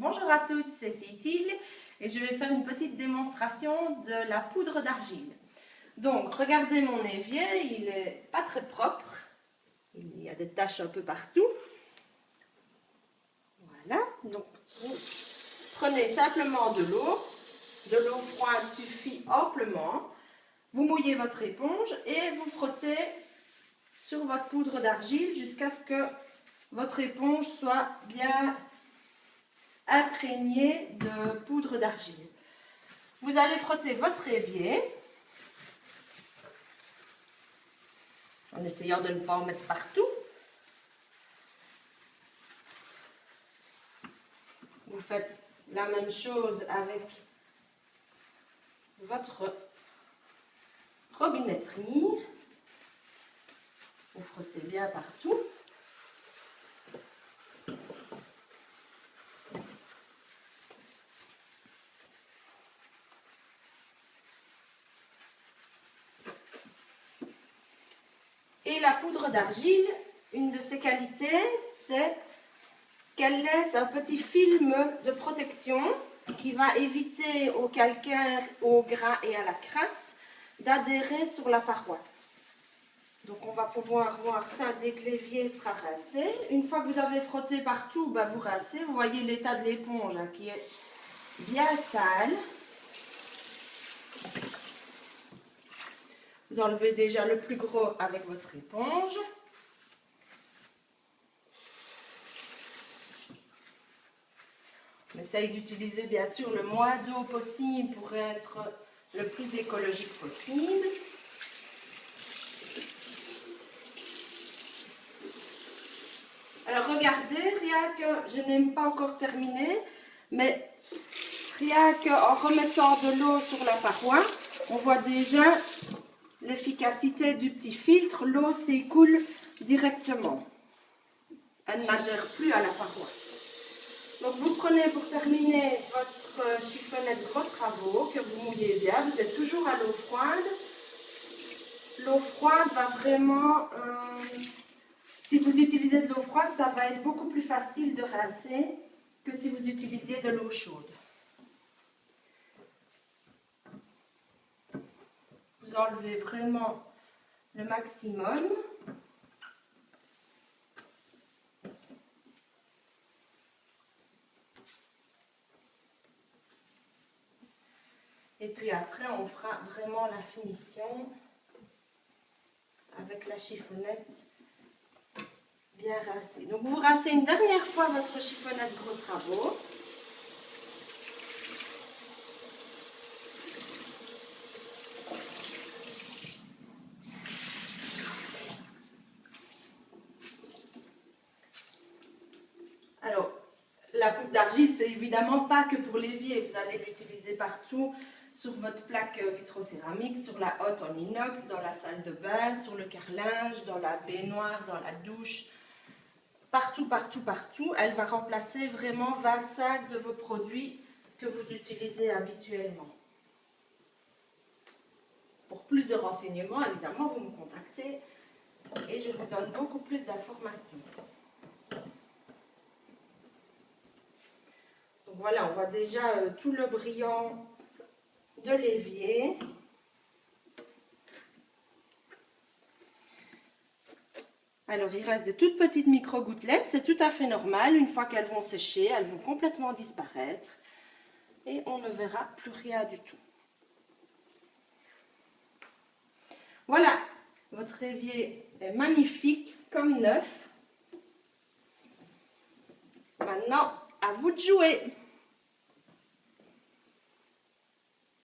Bonjour à toutes, c'est Cécile et je vais faire une petite démonstration de la poudre d'argile. Donc, regardez mon évier, il n'est pas très propre, il y a des taches un peu partout. Voilà, donc vous prenez simplement de l'eau froide suffit amplement. Vous mouillez votre éponge et vous frottez sur votre poudre d'argile jusqu'à ce que votre éponge soit bien imprégné de poudre d'argile. Vous allez frotter votre évier en essayant de ne pas en mettre partout. Vous faites la même chose avec votre robinetterie. Vous frottez bien partout. Et la poudre d'argile, une de ses qualités, c'est qu'elle laisse un petit film de protection qui va éviter au calcaire, au gras et à la crasse d'adhérer sur la paroi. Donc on va pouvoir voir ça dès que l'évier sera rincé. Une fois que vous avez frotté partout, vous rincez. Vous voyez l'état de l'éponge qui est bien sale. Vous enlevez déjà le plus gros avec votre éponge. On essaye d'utiliser bien sûr le moins d'eau possible pour être le plus écologique possible. Alors regardez, rien que, je n'ai pas encore terminé, mais rien qu'en remettant de l'eau sur la paroi, on voit déjà l'efficacité du petit filtre. L'eau s'écoule directement. Elle n'adhère plus à la paroi. Donc vous prenez pour terminer votre chiffonnette gros travaux que vous mouillez bien. Vous êtes toujours à l'eau froide. L'eau froide va vraiment... si vous utilisez de l'eau froide, ça va être beaucoup plus facile de rincer que si vous utilisiez de l'eau chaude. Vous enlevez vraiment le maximum. Et puis après, on fera vraiment la finition avec la chiffonnette bien rincée. Donc vous rincez une dernière fois votre chiffonnette gros travaux. Alors, la poudre d'argile, c'est évidemment pas que pour l'évier. Vous allez l'utiliser partout, sur votre plaque vitrocéramique, sur la hotte en inox, dans la salle de bain, sur le carrelage, dans la baignoire, dans la douche. Partout, partout, partout. Elle va remplacer vraiment 25 de vos produits que vous utilisez habituellement. Pour plus de renseignements, évidemment, vous me contactez et je vous donne beaucoup plus d'informations. Donc voilà, on voit déjà tout le brillant de l'évier. Alors il reste des toutes petites micro-gouttelettes, c'est tout à fait normal. Une fois qu'elles vont sécher, elles vont complètement disparaître et on ne verra plus rien du tout. Voilà, votre évier est magnifique comme neuf. Maintenant, à vous de jouer!